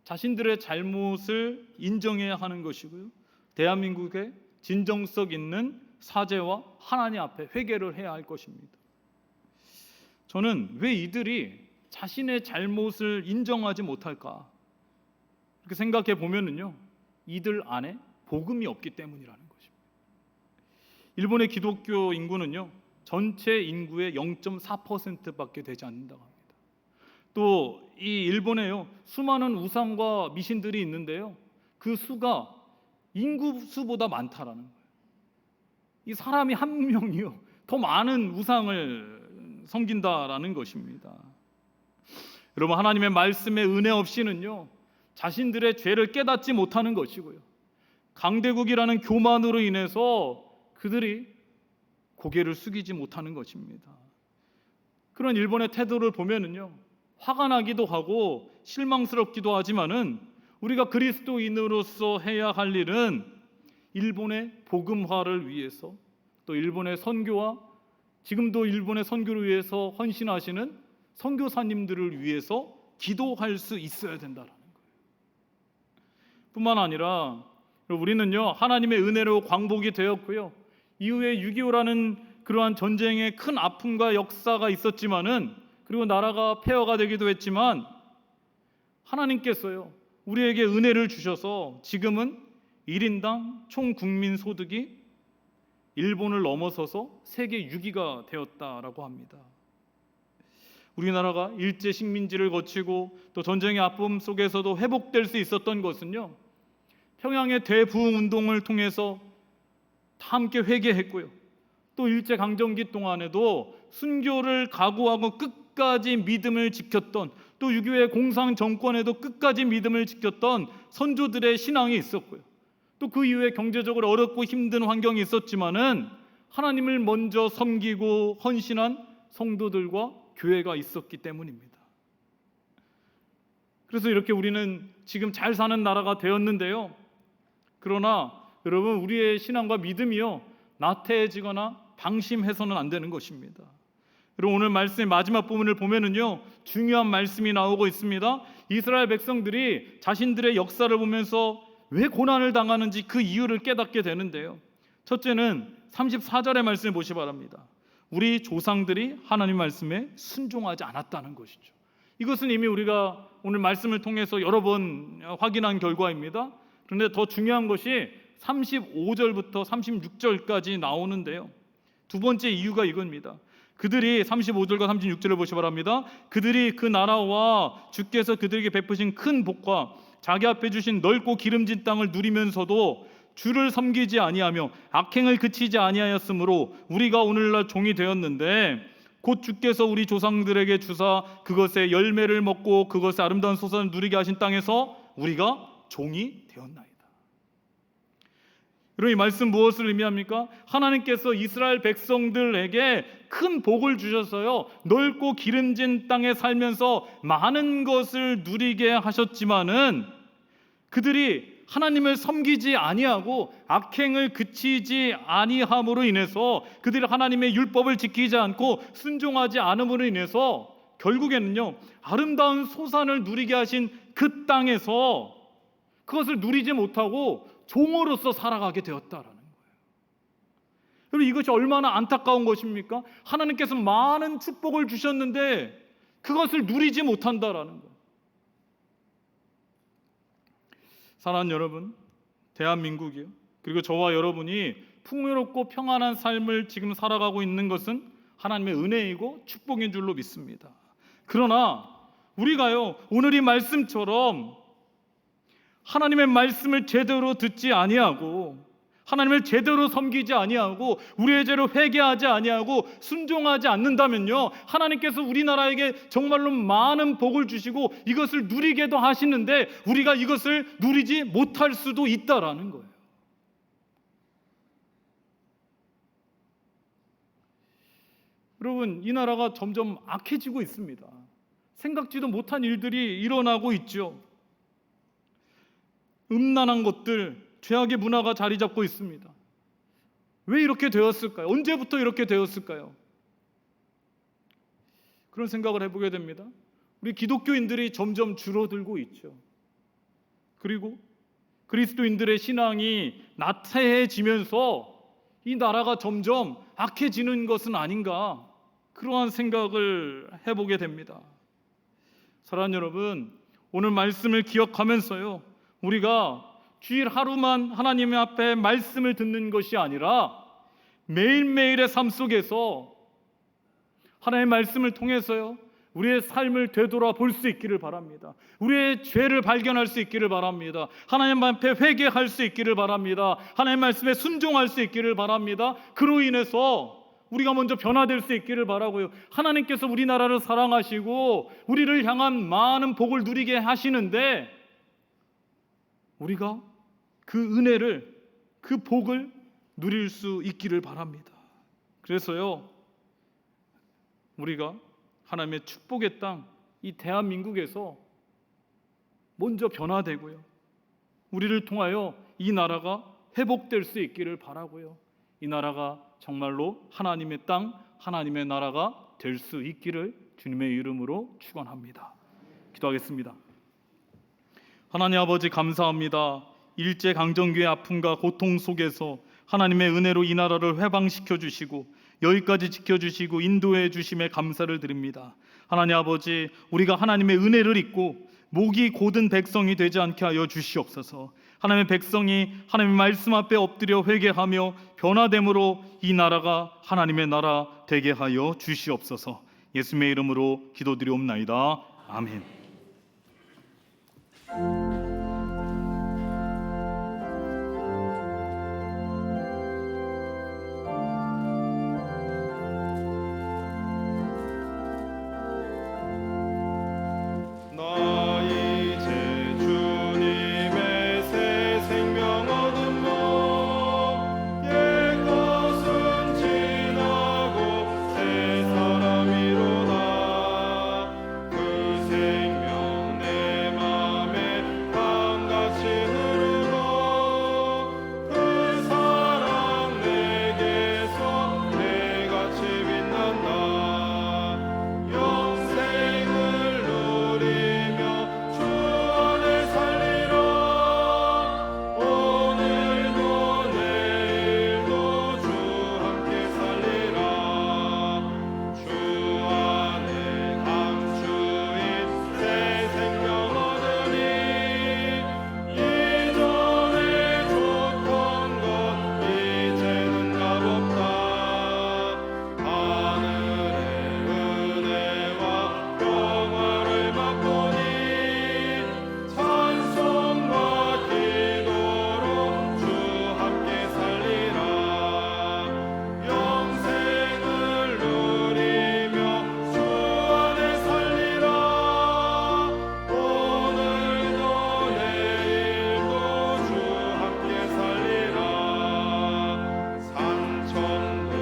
자신들의 잘못을 인정해야 하는 것이고요, 대한민국의 진정성 있는 사죄와 하나님 앞에 회개를 해야 할 것입니다. 저는 왜 이들이 자신의 잘못을 인정하지 못할까? 이렇게 생각해 보면은요, 이들 안에 복음이 없기 때문이라는 것입니다. 일본의 기독교 인구는요, 전체 인구의 0.4%밖에 되지 않는다고 합니다. 또 이 일본에요, 수많은 우상과 미신들이 있는데요, 그 수가 인구 수보다 많다라는 거예요. 이 사람이 한 명이요, 더 많은 우상을 섬긴다라는 것입니다. 여러분 하나님의 말씀의 은혜 없이는요 자신들의 죄를 깨닫지 못하는 것이고요, 강대국이라는 교만으로 인해서 그들이 고개를 숙이지 못하는 것입니다. 그런 일본의 태도를 보면은요 화가 나기도 하고 실망스럽기도 하지만은 우리가 그리스도인으로서 해야 할 일은 일본의 복음화를 위해서, 또 일본의 선교와 지금도 일본의 선교를 위해서 헌신하시는 선교사님들을 위해서 기도할 수 있어야 된다라는 거예요. 뿐만 아니라 우리는요 하나님의 은혜로 광복이 되었고요. 이후에 6.25라는 그러한 전쟁의 큰 아픔과 역사가 있었지만은, 그리고 나라가 폐허가 되기도 했지만, 하나님께서요 우리에게 은혜를 주셔서 지금은 1인당 총 국민 소득이 일본을 넘어서서 세계 6위가 되었다라고 합니다. 우리나라가 일제 식민지를 거치고 또 전쟁의 아픔 속에서도 회복될 수 있었던 것은요, 평양의 대부흥 운동을 통해서 다 함께 회개했고요. 또 일제 강점기 동안에도 순교를 각오하고 끝까지 믿음을 지켰던, 또 6.25의 공산 정권에도 끝까지 믿음을 지켰던 선조들의 신앙이 있었고요. 또 그 이후에 경제적으로 어렵고 힘든 환경이 있었지만은 하나님을 먼저 섬기고 헌신한 성도들과 교회가 있었기 때문입니다. 그래서 이렇게 우리는 지금 잘 사는 나라가 되었는데요. 그러나 여러분, 우리의 신앙과 믿음이요 나태해지거나 방심해서는 안 되는 것입니다. 여러분, 오늘 말씀의 마지막 부분을 보면은요 중요한 말씀이 나오고 있습니다. 이스라엘 백성들이 자신들의 역사를 보면서 왜 고난을 당하는지 그 이유를 깨닫게 되는데요. 첫째는 34절의 말씀을 보시기 바랍니다. 우리 조상들이 하나님 말씀에 순종하지 않았다는 것이죠. 이것은 이미 우리가 오늘 말씀을 통해서 여러 번 확인한 결과입니다. 그런데 더 중요한 것이 35절부터 36절까지 나오는데요. 두 번째 이유가 이겁니다. 그들이 35절과 36절을 보시기 바랍니다. 그들이 그 나라와 주께서 그들에게 베푸신 큰 복과 자기 앞에 주신 넓고 기름진 땅을 누리면서도 주를 섬기지 아니하며 악행을 그치지 아니하였으므로 우리가 오늘날 종이 되었는데, 곧 주께서 우리 조상들에게 주사 그것의 열매를 먹고 그것의 아름다운 소산을 누리게 하신 땅에서 우리가 종이 되었나이다. 여러분, 이 말씀 무엇을 의미합니까? 하나님께서 이스라엘 백성들에게 큰 복을 주셔서요 넓고 기름진 땅에 살면서 많은 것을 누리게 하셨지만은, 그들이 하나님을 섬기지 아니하고 악행을 그치지 아니함으로 인해서, 그들이 하나님의 율법을 지키지 않고 순종하지 않음으로 인해서 결국에는요 아름다운 소산을 누리게 하신 그 땅에서 그것을 누리지 못하고 종으로서 살아가게 되었다라는 거예요. 여러분, 이것이 얼마나 안타까운 것입니까? 하나님께서 많은 축복을 주셨는데 그것을 누리지 못한다라는 거예요. 사랑하는 여러분, 대한민국이요, 그리고 저와 여러분이 풍요롭고 평안한 삶을 지금 살아가고 있는 것은 하나님의 은혜이고 축복인 줄로 믿습니다. 그러나 우리가요 오늘 이 말씀처럼 하나님의 말씀을 제대로 듣지 아니하고, 하나님을 제대로 섬기지 아니하고, 우리의 죄로 회개하지 아니하고 순종하지 않는다면요 하나님께서 우리나라에게 정말로 많은 복을 주시고 이것을 누리게도 하시는데 우리가 이것을 누리지 못할 수도 있다라는 거예요. 여러분, 이 나라가 점점 악해지고 있습니다. 생각지도 못한 일들이 일어나고 있죠. 음란한 것들, 죄악의 문화가 자리 잡고 있습니다. 왜 이렇게 되었을까요? 언제부터 이렇게 되었을까요? 그런 생각을 해보게 됩니다. 우리 기독교인들이 점점 줄어들고 있죠. 그리고 그리스도인들의 신앙이 나태해지면서 이 나라가 점점 악해지는 것은 아닌가, 그러한 생각을 해보게 됩니다. 사랑하는 여러분, 오늘 말씀을 기억하면서요 우리가 주일 하루만 하나님 앞에 말씀을 듣는 것이 아니라 매일매일의 삶 속에서 하나님의 말씀을 통해서요 우리의 삶을 되돌아 볼 수 있기를 바랍니다. 우리의 죄를 발견할 수 있기를 바랍니다. 하나님 앞에 회개할 수 있기를 바랍니다. 하나님 말씀에 순종할 수 있기를 바랍니다. 그로 인해서 우리가 먼저 변화될 수 있기를 바라고요. 하나님께서 우리나라를 사랑하시고 우리를 향한 많은 복을 누리게 하시는데 우리가 그 은혜를, 그 복을 누릴 수 있기를 바랍니다. 그래서요 우리가 하나님의 축복의 땅, 이 대한민국에서 먼저 변화되고요 우리를 통하여 이 나라가 회복될 수 있기를 바라고요 이 나라가 정말로 하나님의 땅, 하나님의 나라가 될 수 있기를 주님의 이름으로 축원합니다. 기도하겠습니다. 하나님 아버지 감사합니다. 일제 강점기의 아픔과 고통 속에서 하나님의 은혜로 이 나라를 회방시켜 주시고 여기까지 지켜주시고 인도해 주심에 감사를 드립니다. 하나님 아버지, 우리가 하나님의 은혜를 입고 목이 곧은 백성이 되지 않게 하여 주시옵소서. 하나님의 백성이 하나님의 말씀 앞에 엎드려 회개하며 변화됨으로 이 나라가 하나님의 나라 되게 하여 주시옵소서. 예수님의 이름으로 기도드리옵나이다. 아멘. 나 이제 주님의 새 생명 얻음mo 옛것은 지나고 새 사람이로다. 그 생명 내 맘에 강같이 흐르고 그 사랑 내게서 배같이 빛난다. 영생을 누리며 주 안에 살리라. 오늘도 내일도 주 함께 살리라. 주 안에 감추인 새 생명 얻으니 이전에 좋던 것 이제는 값없다. 하늘의 은혜와 영화를 맛보니 찬송과 기도로 주 함께 살리라. 영생을 누리며 주 안에 살리라. 오늘도 내일도 주 함께 살리라. 산천도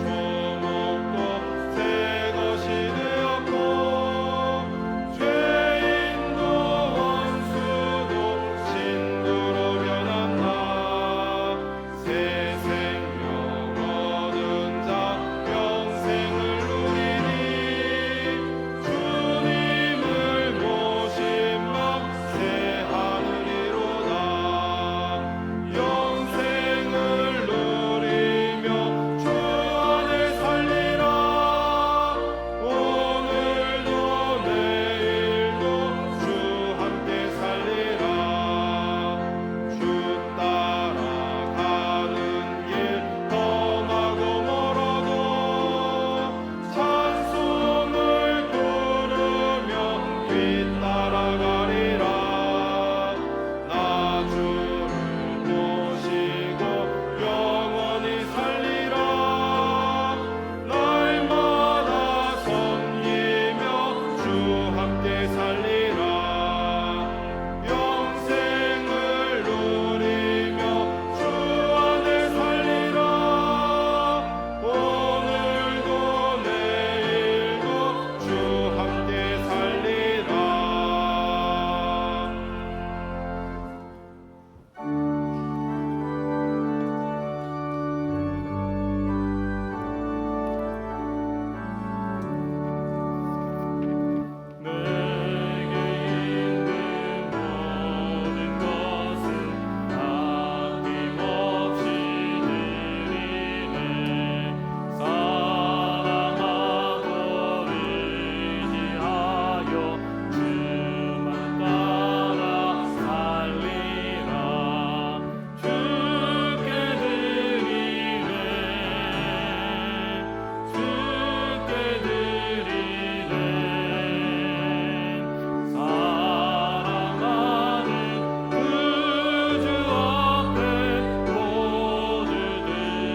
초목도 새 것이 되었고 죄인도 원수도 신부로 변한다. 새 생명 얻은 자 영생을 누리니 주님을 모신 맘 새 하늘이로다. 영생을 누리며 주 안에 살리라. 오늘도 내일도 주 함께 살리라. 주 따라가는 길 험하고 멀어도 찬송을 부르며 뒤따라가리라. 나 주를 모시고 영원히 살리라. 날마다 섬기며 주 함께 살리라. 영생을 누리며 주 안에 살리라. 오늘도 내일도 주 함께 살리라. 내게 있는 모든 것은 아낌없이 드리네. 사랑하고 의지하여 주만 따라 살리라. 주께 드리네. 주께 드리네. 사랑하는 구주 앞에 모두 드리네.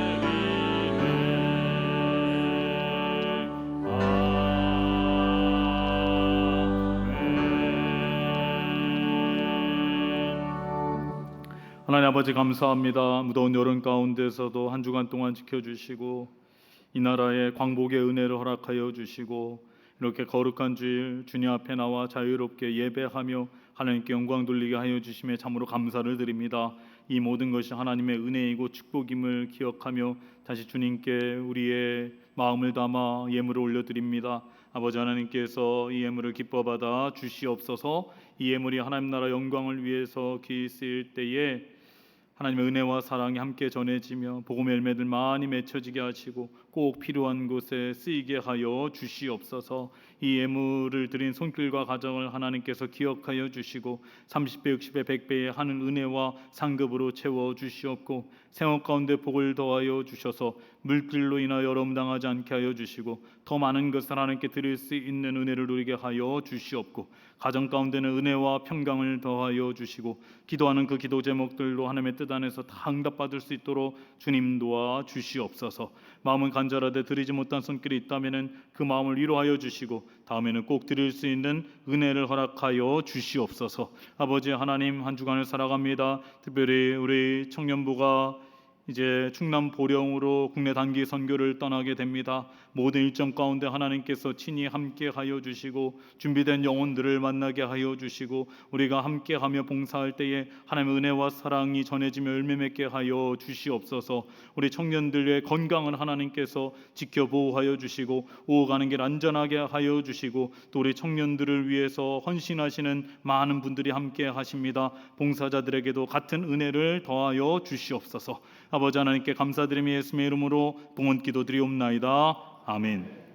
하나님 아버지 감사합니다. 무더운 여름 가운데서도 한 주간 동안 지켜주시고 이 나라에 광복의 은혜를 허락하여 주시고 이렇게 거룩한 주일 주님 앞에 나와 자유롭게 예배하며 하나님께 영광 돌리게 하여 주심에 참으로 감사를 드립니다. 이 모든 것이 하나님의 은혜이고 축복임을 기억하며 다시 주님께 우리의 마음을 담아 예물을 올려드립니다. 아버지 하나님께서 이 예물을 기뻐 받아 주시옵소서. 이 예물이 하나님 나라 영광을 위해서 귀히 쓰일 때에 하나님의 은혜와 사랑이 함께 전해지며 복음의 열매들 많이 맺혀지게 하시고 꼭 필요한 곳에 쓰이게 하여 주시옵소서. 이 예물을 드린 손길과 가정을 하나님께서 기억하여 주시고 30배, 60배, 100배의 하는 은혜와 상급으로 채워 주시옵고 생업 가운데 복을 더하여 주셔서 물길로 인하여 여러분 당하지 않게 하여 주시고 더 많은 것을 하나님께 드릴 수 있는 은혜를 누리게 하여 주시옵고 가정 가운데는 은혜와 평강을 더하여 주시고 기도하는 그 기도 제목들로 하나님의 뜻 안에서 다 응답받을 수 있도록 주님 도와 주시옵소서. 마음은 간절하되 드리지 못한 손길이 있다면 그 마음을 위로하여 주시고 다음에는 꼭 드릴 수 있는 은혜를 허락하여 주시옵소서. 아버지 하나님, 한 주간을 살아갑니다. 특별히 우리 청년부가 이제 충남 보령으로 국내 단기 선교를 떠나게 됩니다. 모든 일정 가운데 하나님께서 친히 함께하여 주시고 준비된 영혼들을 만나게 하여 주시고 우리가 함께하며 봉사할 때에 하나님의 은혜와 사랑이 전해지며 열매 맺게 하여 주시옵소서. 우리 청년들의 건강을 하나님께서 지켜 보호하여 주시고 오가는 길 안전하게 하여 주시고 또 우리 청년들을 위해서 헌신하시는 많은 분들이 함께하십니다. 봉사자들에게도 같은 은혜를 더하여 주시옵소서. 아버지 하나님께 감사드리며 예수님의 이름으로 봉헌 기도드리옵나이다. 아멘.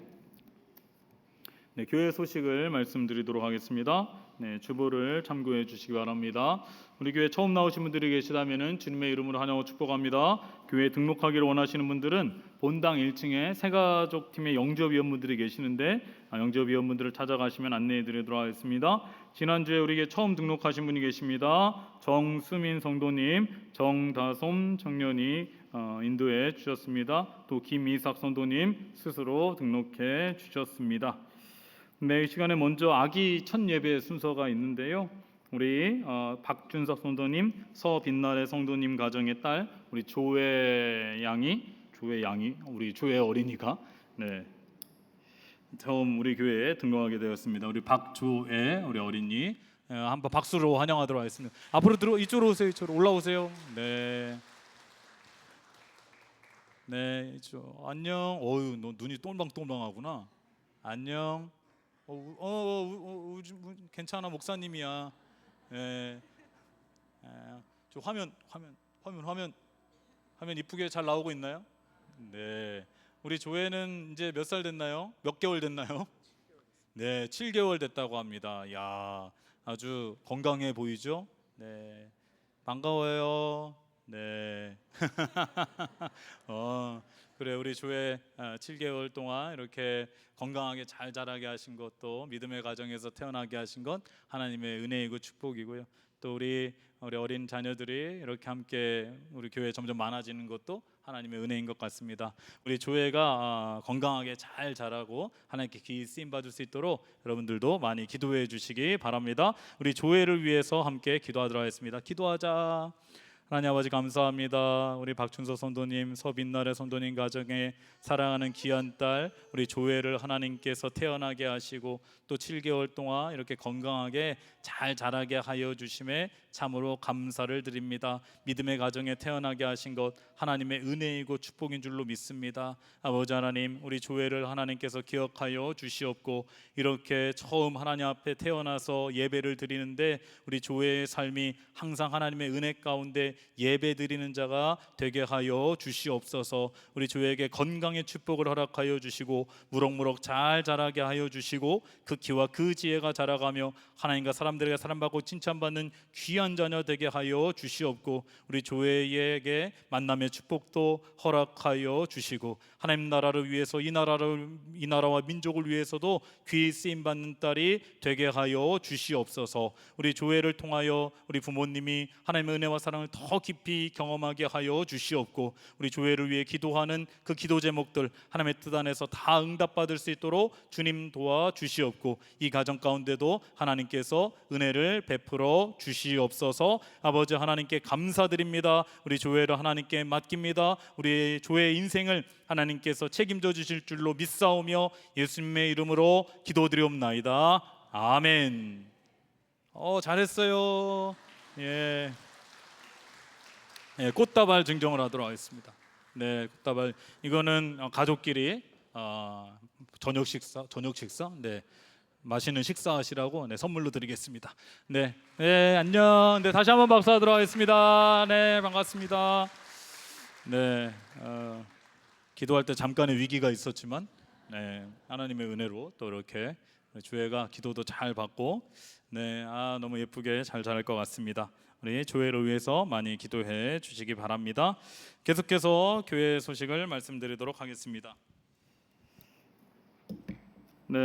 네, 교회 소식을 말씀드리도록 하겠습니다. 네, 주보를 참고해 주시기 바랍니다. 우리 교회 처음 나오신 분들이 계시다면은 주님의 이름으로 환영하고 축복합니다. 교회에 등록하기를 원하시는 분들은 본당 1층에 새가족팀의 영접위원분들이 계시는데 영접위원분들을 찾아가시면 안내해 드리도록 하겠습니다. 지난주에 우리에게 처음 등록하신 분이 계십니다. 정수민 성도님, 정다솜 청년이 인도해 주셨습니다. 또 김이삭 성도님 스스로 등록해 주셨습니다. 네, 이 시간에 먼저 아기 첫 예배 순서가 있는데요. 우리 박준석 성도님, 서빛날의 성도님 가정의 딸 우리 조회 양이 우리 조회 어린이가 네, 처음 우리 교회에 등록하게 되었습니다. 우리 박조애 우리 어린이 한번 박수로 환영하도록 하겠습니다. 앞으로 이쪽으로 오세요. 이쪽으로 올라오세요. 네. 네, 이쪽 안녕. 어유, 너 눈이 똘망똘망하구나. 안녕. 괜찮아, 목사님이야. 예. 저 화면 이쁘게 잘 나오고 있나요? 네. 우리 조회는 이제 몇 살 됐나요? 몇 개월 됐나요? 네, 7개월 됐다고 합니다. 야, 아주 건강해 보이죠? 네. 반가워요. 네. 그래, 우리 조회 7개월 동안 이렇게 건강하게 잘 자라게 하신 것도 믿음의 가정에서 태어나게 하신 것 하나님의 은혜이고 축복이고요. 또 우리 어린 자녀들이 이렇게 함께 우리 교회에 점점 많아지는 것도 하나님의 은혜인 것 같습니다. 우리 조회가 건강하게 잘 자라고 하나님께 귀히 쓰임 받을 수 있도록 여러분들도 많이 기도해 주시기 바랍니다. 우리 조회를 위해서 함께 기도하도록 하겠습니다. 기도하자. 하나님 아버지 감사합니다. 우리 박준서 성도님, 서빛날의 성도님 가정에 사랑하는 귀한 딸 우리 조회를 하나님께서 태어나게 하시고 또 7개월 동안 이렇게 건강하게 잘 자라게 하여 주심에 참으로 감사를 드립니다. 믿음의 가정에 태어나게 하신 것 하나님의 은혜이고 축복인 줄로 믿습니다. 아버지 하나님, 우리 조회를 하나님께서 기억하여 주시옵고 이렇게 처음 하나님 앞에 태어나서 예배를 드리는데 우리 조회의 삶이 항상 하나님의 은혜 가운데 예배 드리는 자가 되게 하여 주시옵소서. 우리 조회에게 건강의 축복을 허락하여 주시고 무럭무럭 잘 자라게 하여 주시고 그 키와 그 지혜가 자라가며 하나님과 사람들에게 사랑받고 칭찬받는 귀한 자녀 되게 하여 주시옵고 우리 조회에게 만남의 축복도 허락하여 주시고 하나님 나라를 위해서 이 나라와 민족을 위해서도 귀히 쓰임 받는 딸이 되게 하여 주시옵소서. 우리 조회를 통하여 우리 부모님이 하나님의 은혜와 사랑을 더 깊이 경험하게 하여 주시옵고 우리 조회를 위해 기도하는 그 기도 제목들 하나님의 뜻 안에서 다 응답받을 수 있도록 주님 도와 주시옵고 이 가정 가운데도 하나님께서 은혜를 베풀어 주시옵소서. 아버지 하나님께 감사드립니다. 우리 조회를 하나님께 맡깁니다. 우리 조회의 인생을 하나님께서 책임져 주실 줄로 믿사오며 예수님의 이름으로 기도드리옵나이다. 아멘. 잘했어요. 예, 꽃다발 증정을 하도록 하겠습니다. 네, 꽃다발 이거는 가족끼리 저녁 식사, 네, 맛있는 식사하시라고 선물로 드리겠습니다. 네, 안녕. 네, 다시 한번 박수하도록 하겠습니다. 네, 반갑습니다. 네, 기도할 때 잠깐의 위기가 있었지만, 네, 하나님의 은혜로 또 이렇게 조회가 기도도 잘 받고, 네, 너무 예쁘게 잘 자랄 것 같습니다. 우리 조회를 위해서 많이 기도해 주시기 바랍니다. 계속해서 교회 소식을 말씀드리도록 하겠습니다. 네,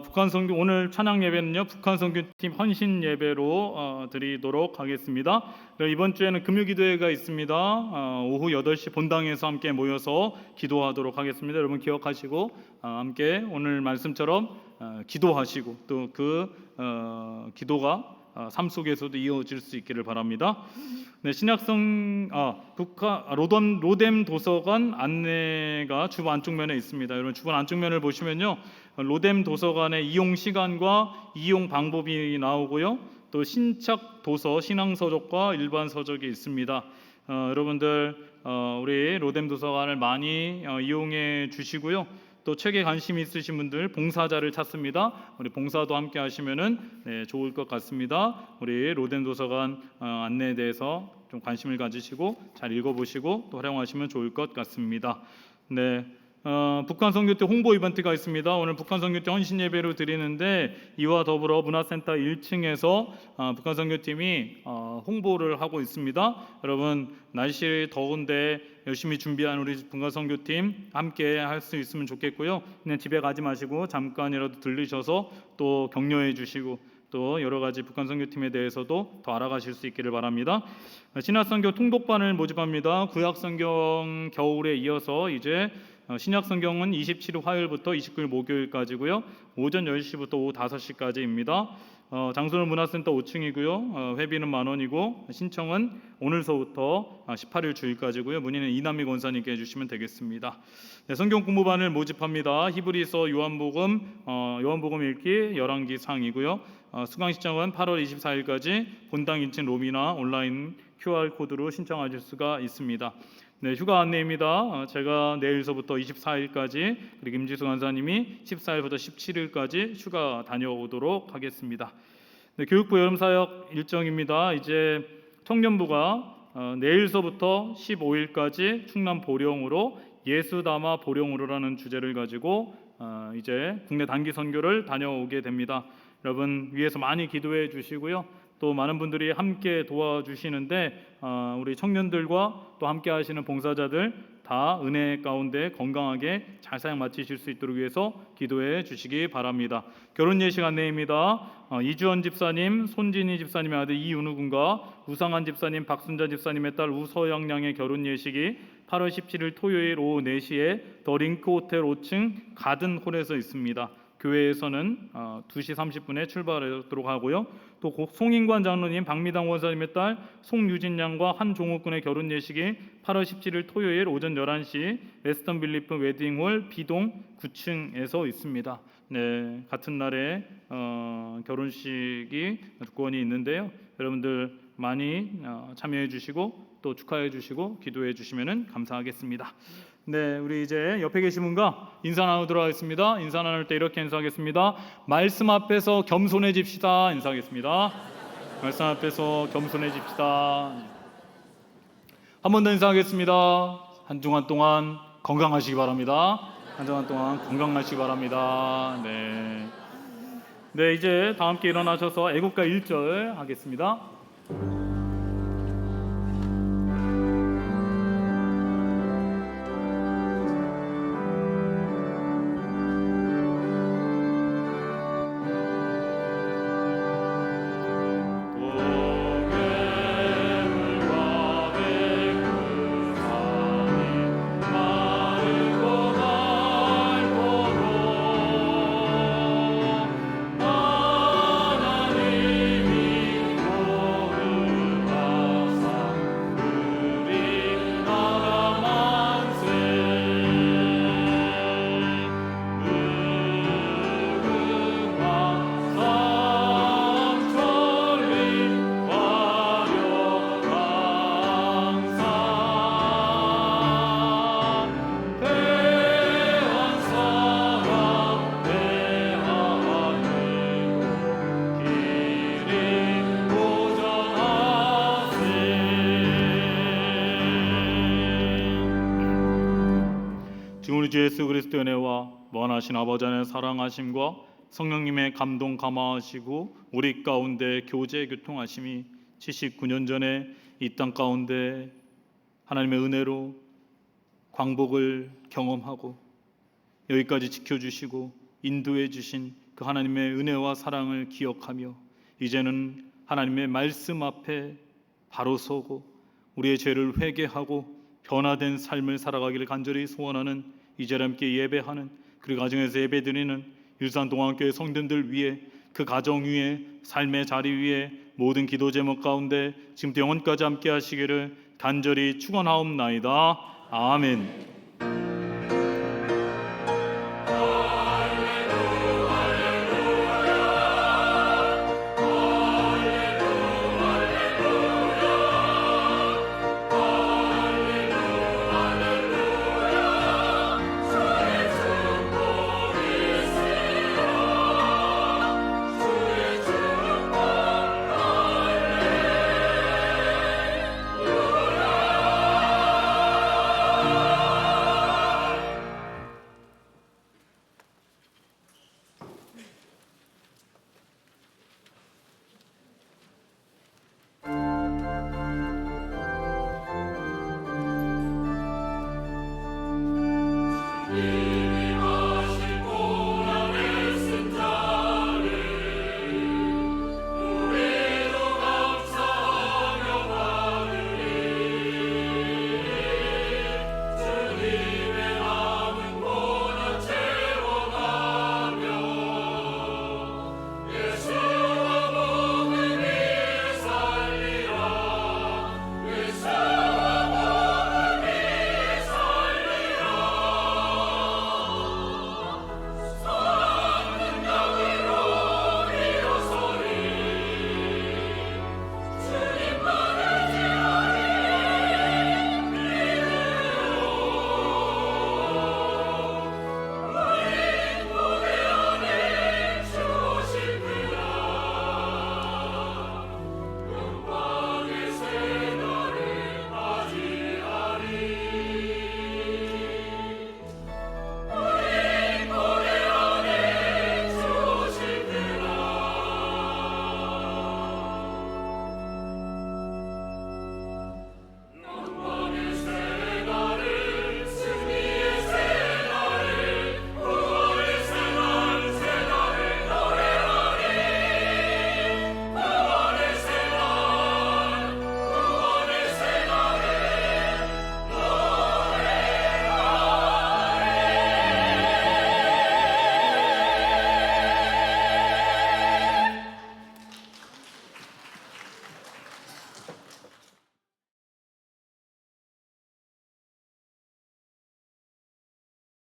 북한 선교 오늘 찬양 예배는요 북한 선교팀 헌신 예배로 드리도록 하겠습니다. 이번 주에는 금요기도회가 있습니다. 오후 8시 본당에서 함께 모여서 기도하도록 하겠습니다. 여러분 기억하시고 함께 오늘 말씀처럼 기도하시고 또 그 기도가 삶 속에서도 이어질 수 있기를 바랍니다. 네, 신약성 로뎀 도서관 안내가 주부 안쪽면에 있습니다. 여러분 주부 안쪽면을 보시면요, 로뎀 도서관의 이용 시간과 이용 방법이 나오고요, 또 신착 도서 신앙 서적과 일반 서적이 있습니다. 여러분들 우리 로뎀 도서관을 많이 이용해 주시고요. 또 책에 관심 있으신 분들 봉사자를 찾습니다. 우리 봉사도 함께 하시면은 좋을 것 같습니다. 우리 로뎀 도서관 안내에 대해서 좀 관심을 가지시고 잘 읽어보시고 또 활용하시면 좋을 것 같습니다. 네. 북한 선교팀 홍보 이벤트가 있습니다. 오늘 북한 선교팀 헌신 예배로 드리는데 이와 더불어 문화센터 1층에서 북한 선교팀이 홍보를 하고 있습니다. 여러분 날씨 더운데 열심히 준비한 우리 북한 선교팀 함께 할 수 있으면 좋겠고요. 그냥 집에 가지 마시고 잠깐이라도 들리셔서 또 격려해 주시고 또 여러 가지 북한 선교팀에 대해서도 더 알아가실 수 있기를 바랍니다. 신약성경 통독반을 모집합니다. 구약성경 겨울에 이어서 이제 신약성경은 27일 화요일부터 29일 목요일까지고요. 오전 10시부터 오후 5시까지입니다. 장소는 문화센터 5층이고요. 회비는 10,000원이고 신청은 오늘서부터 18일 주일까지고요. 문의는 이남미 권사님께 해주시면 되겠습니다. 네, 성경 공부반을 모집합니다. 히브리서 요한복음 읽기 열왕기 상이고요. 수강 시청은 8월 24일까지 본당 1층 로비나 온라인 QR코드로 신청하실 수가 있습니다. 네, 휴가 안내입니다. 제가 내일서부터 24일까지 그리고 김지수 간사님이 14일부터 17일까지 휴가 다녀오도록 하겠습니다. 네, 교육부 여름사역 일정입니다. 이제 청년부가 내일서부터 15일까지 충남 보령으로 예수담아 보령으로라는 주제를 가지고 이제 국내 단기 선교를 다녀오게 됩니다. 여러분 위에서 많이 기도해 주시고요. 또 많은 분들이 함께 도와주시는데 우리 청년들과 또 함께 하시는 봉사자들 다 은혜 가운데 건강하게 잘 사역 마치실 수 있도록 위해서 기도해 주시기 바랍니다. 결혼 예식 안내입니다. 이주원 집사님, 손진희 집사님의 아들 이윤우 군과 우상한 집사님, 박순자 집사님의 딸 우서영 양의 결혼 예식이 8월 17일 토요일 오후 4시에 더 링크 호텔 5층 가든홀에서 있습니다. 교회에서는 2시 30분에 출발하도록 하고요. 또 송인관 장로님, 박미당 원사님의 딸 송유진 양과 한종욱 군의 결혼 예식이 8월 17일 토요일 오전 11시 웨스턴 빌리프 웨딩홀 B동 9층에서 있습니다. 네, 같은 날에 결혼식이 두 건이 있는데요. 여러분들 많이 참여해 주시고 또 축하해 주시고 기도해 주시면 감사하겠습니다. 네, 우리 이제 옆에 계신 분과 인사 나누도록 하겠습니다. 인사 나눌 때 이렇게 인사하겠습니다. 말씀 앞에서 겸손해집시다. 인사하겠습니다. 말씀 앞에서 겸손해집시다. 한 번 더 인사하겠습니다. 한 주간 동안 건강하시기 바랍니다. 한 주간 동안 건강하시기 바랍니다. 네. 네, 이제 다 함께 일어나셔서 애국가 1절 하겠습니다. 지금 우리 주 예수 그리스도의 은혜와 무한하신 아버지 하나님의 사랑하심과 성령님의 감동 감화하시고 우리 가운데 교제 교통하심이 79년 전에 이 땅 가운데 하나님의 은혜로 광복을 경험하고 여기까지 지켜주시고 인도해 주신 그 하나님의 은혜와 사랑을 기억하며 이제는 하나님의 말씀 앞에 바로 서고 우리의 죄를 회개하고 변화된 삶을 살아가기를 간절히 소원하는 이 자리에 함께 예배하는 그리고 가정에서 예배드리는 일산동안교회 성도들 위해 그 가정 위에 삶의 자리 위에 모든 기도 제목 가운데 지금부터 영원까지 함께 하시기를 간절히 축원하옵나이다. 아멘. 예.